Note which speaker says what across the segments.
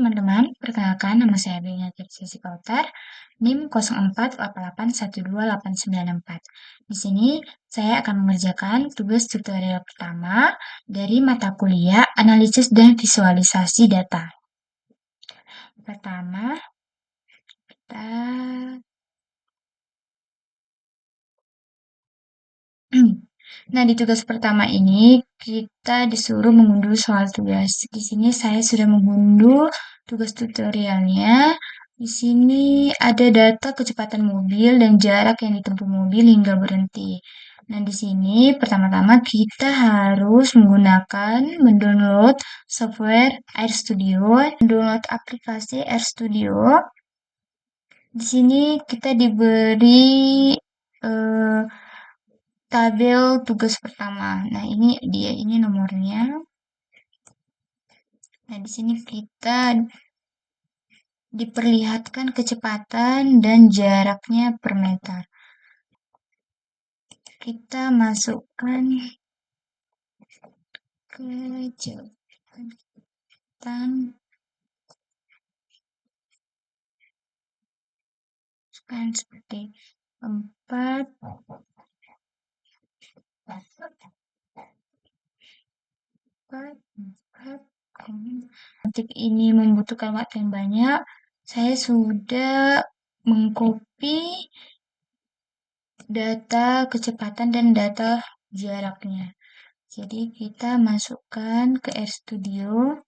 Speaker 1: teman-teman, perkenalkan nama saya Benya Sisi Kautar, NIM 0488128894. Di sini saya akan mengerjakan tugas tutorial pertama dari mata kuliah Analisis dan Visualisasi Data. Pertama, kita Nah, di tugas pertama ini kita disuruh mengunduh soal tugas. Di sini saya sudah mengunduh tugas tutorialnya. Di sini ada data kecepatan mobil dan jarak yang ditempuh mobil hingga berhenti. Nah, di sini pertama-tama kita harus mendownload software RStudio, mendownload aplikasi RStudio. Di sini kita diberi eh, tabel tugas pertama. Nah, ini nomornya. Nah, di sini kita diperlihatkan kecepatan dan jaraknya per meter. Kita masukkan kecepatan seperti 4 Ketik ini membutuhkan waktu yang banyak. Saya sudah mengcopy data kecepatan dan data jaraknya. Jadi kita masukkan ke RStudio,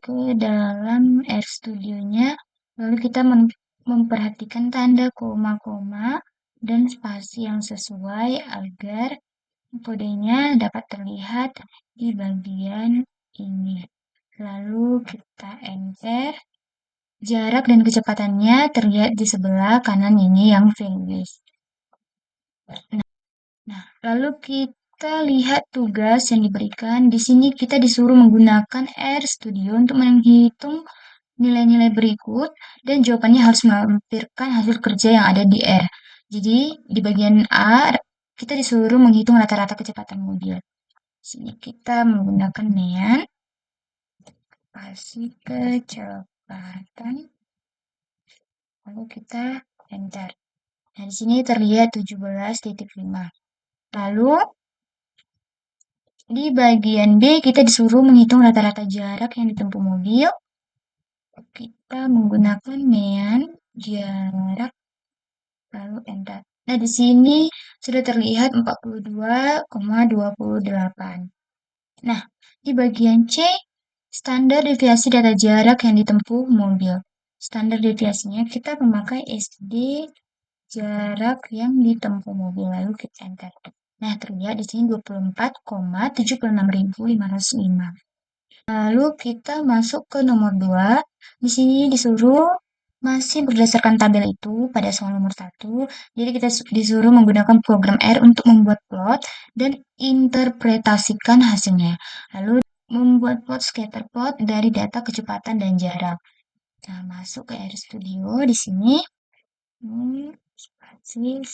Speaker 1: ke dalam RStudio-nya, lalu kita memperhatikan tanda koma-koma dan spasi yang sesuai agar kodenya dapat terlihat di bagian ini. Lalu kita enter. Jarak dan kecepatannya terlihat di sebelah kanan ini yang finish. Nah, lalu kita lihat tugas yang diberikan. Di sini kita disuruh menggunakan RStudio untuk menghitung nilai-nilai berikut dan jawabannya harus melampirkan hasil kerja yang ada di R. Jadi, di bagian A, kita disuruh menghitung rata-rata kecepatan mobil. Di sini kita menggunakan nean, kasih kecepatan, lalu kita enter. Nah, di sini terlihat 17,5. Lalu, di bagian B, kita disuruh menghitung rata-rata jarak yang ditempuh mobil. Kita menggunakan nean, jarak, lalu enter. Nah, di sini sudah terlihat 42,28. Nah, di bagian C, standar deviasi data jarak yang ditempuh mobil. Standar deviasinya kita memakai SD jarak yang ditempuh mobil, lalu kita enter. Nah, terlihat di sini 24,76.505. Lalu kita masuk ke nomor 2. Di sini disuruh masih berdasarkan tabel itu pada soal nomor 1. Jadi kita disuruh menggunakan program R untuk membuat plot dan interpretasikan hasilnya. Lalu membuat plot scatter plot dari data kecepatan dan jarak. Nah, masuk ke RStudio di sini. Spasi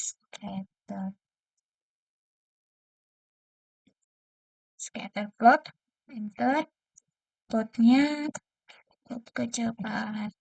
Speaker 1: scatter plot, enter. Plotnya plot kecepatan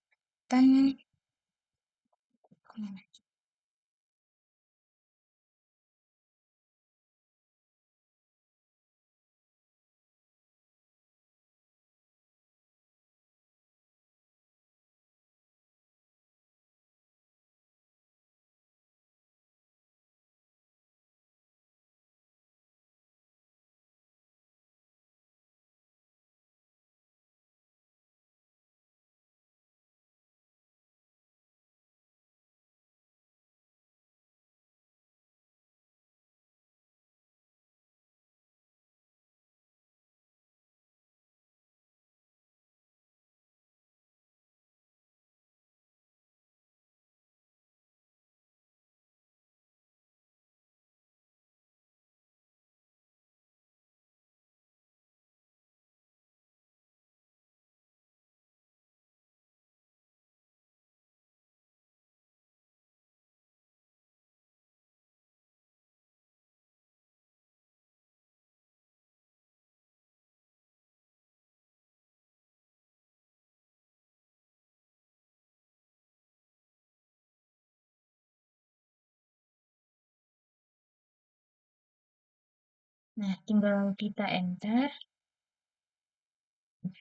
Speaker 1: Nah, tinggal kita enter.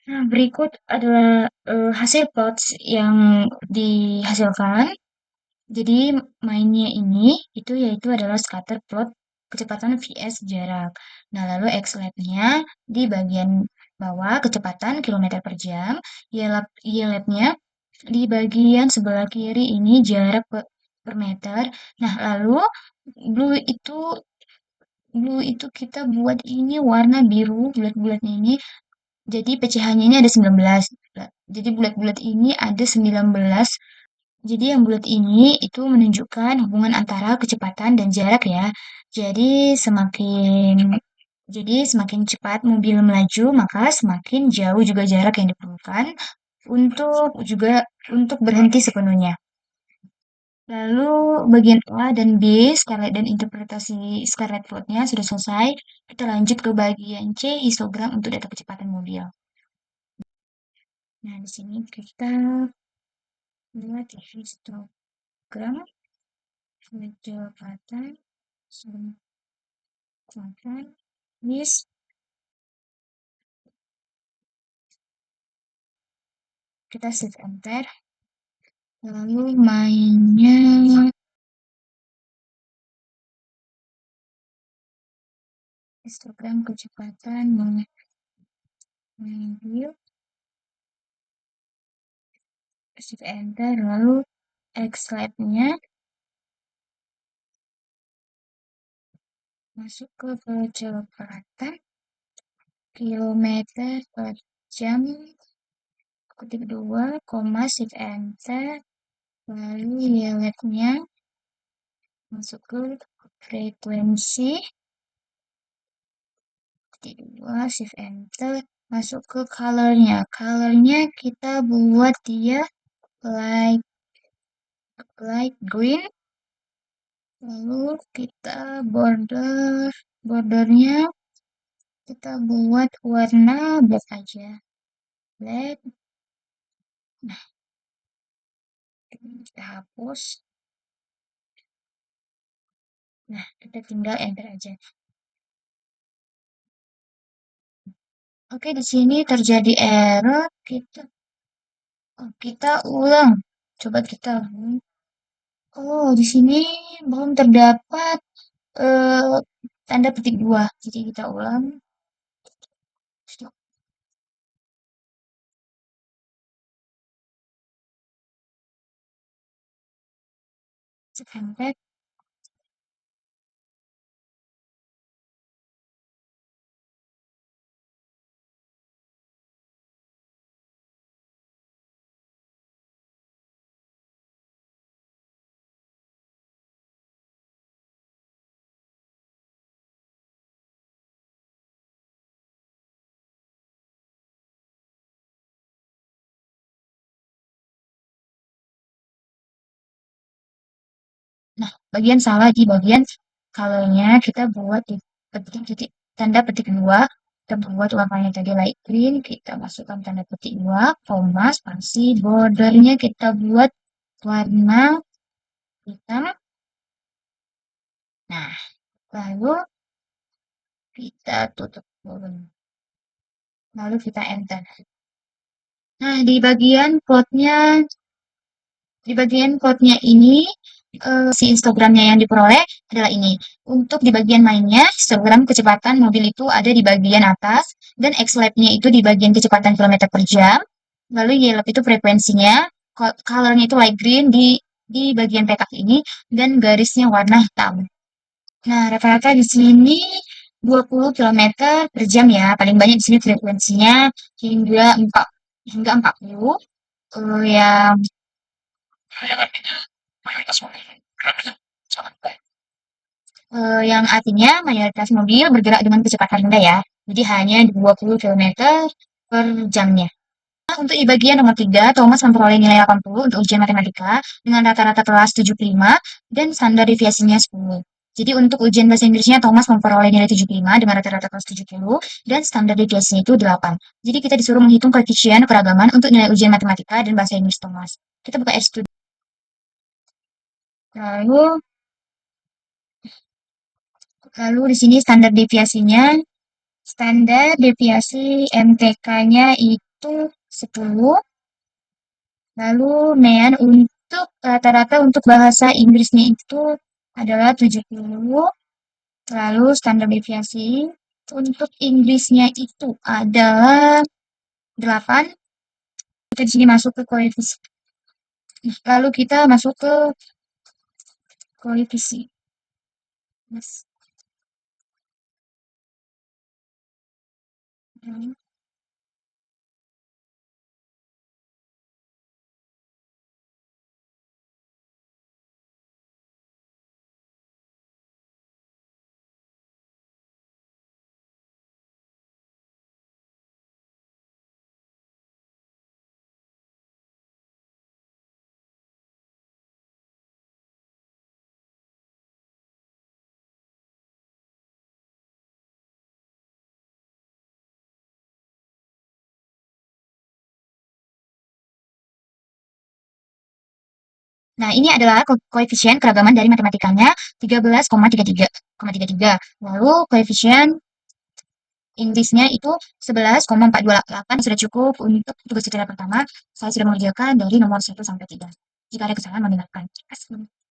Speaker 1: Nah, berikut adalah hasil plots yang dihasilkan. Jadi mainnya ini itu yaitu adalah scatter plot kecepatan vs jarak. Nah, lalu xlab-nya di bagian bawah kecepatan kilometer per jam, ylab-nya di bagian sebelah kiri ini jarak per meter. Nah, lalu blue itu blue itu kita buat ini warna biru bulat-bulatnya ini. Jadi pecahannya ini ada 19. Jadi bulat-bulat ini ada 19. Jadi yang bulat ini itu menunjukkan hubungan antara kecepatan dan jarak ya. Jadi semakin cepat mobil melaju, maka semakin jauh juga jarak yang diperlukan untuk berhenti sepenuhnya. Lalu bagian A dan B, Scarlett dan interpretasi Scarlett plotnya sudah selesai. Kita lanjut ke bagian C, histogram untuk data kecepatan mobil. Nah, di sini kita lihat ya, histogram kecepatan selatan bis. Kita shift enter. Lalu mainnya histogram kecepatan mobil. Shift enter. Lalu xlab-nya masuk ke kecepatan kilometer per jam, ketik 2, koma, shift enter, lalu ylab-nya masuk ke frekuensi, ketik 2, shift enter, masuk ke colornya. Colornya kita buat dia light green, lalu kita bordernya kita buat warna black aja, black. Nah, kita hapus. Nah, kita tinggal enter aja. Oke, di sini terjadi error. Kita ulang. Coba kita ulang. Oh, di sini belum terdapat eh, tanda petik 2. Jadi kita ulang. Stop. Enter. Nah, bagian salah di bagian colornya kita buat di titik tanda petik 2. Kita buat warnanya tadi light green, kita masukkan tanda petik 2, koma, spasi, bordernya kita buat warna hitam. Nah, lalu kita tutup dulu. Lalu kita enter. Nah, di bagian plotnya ini, si Instagramnya yang diperoleh adalah ini. Untuk di bagian mainnya, Instagram kecepatan mobil itu ada di bagian atas, dan xlab-nya itu di bagian kecepatan kilometer per jam. Lalu ylab itu frekuensinya, colornya itu light green di bagian petak ini, dan garisnya warna hitam. Nah, rata-rata di sini 20 kilometer per jam ya. Paling banyak di sini frekuensinya hingga 40. Yang yang artinya mayoritas mobil bergerak dengan kecepatan rendah ya. Jadi hanya 20 kilometer per jamnya. Untuk di bagian nomor 3, Thomas memperoleh nilai 80 untuk ujian matematika dengan rata-rata kelas 75 dan standar deviasinya 10. Jadi untuk ujian bahasa Inggrisnya Thomas memperoleh nilai 75 dengan rata-rata kelas 70 dan standar deviasinya itu 8. Jadi kita disuruh menghitung koefisien keragaman untuk nilai ujian matematika dan bahasa Inggris Thomas. Kita buka RStudio. Lalu Lalu di sini standar deviasi MTK-nya itu 10. Lalu Nean untuk rata-rata untuk bahasa Inggrisnya itu adalah 70. Lalu standar deviasi untuk Inggrisnya itu adalah 8. Kita di sini masuk ke koefisien. Lalu kita masuk ke koefisien. Yes. Nah, ini adalah koefisien keragaman dari matematikanya 13,33. Lalu koefisien Inggrisnya itu 11,428. Sudah cukup untuk tugas tutorial pertama. Saya sudah mengerjakan dari nomor 1 sampai 3. Jika ada kesalahan, mohon dimaafkan. Terima kasih.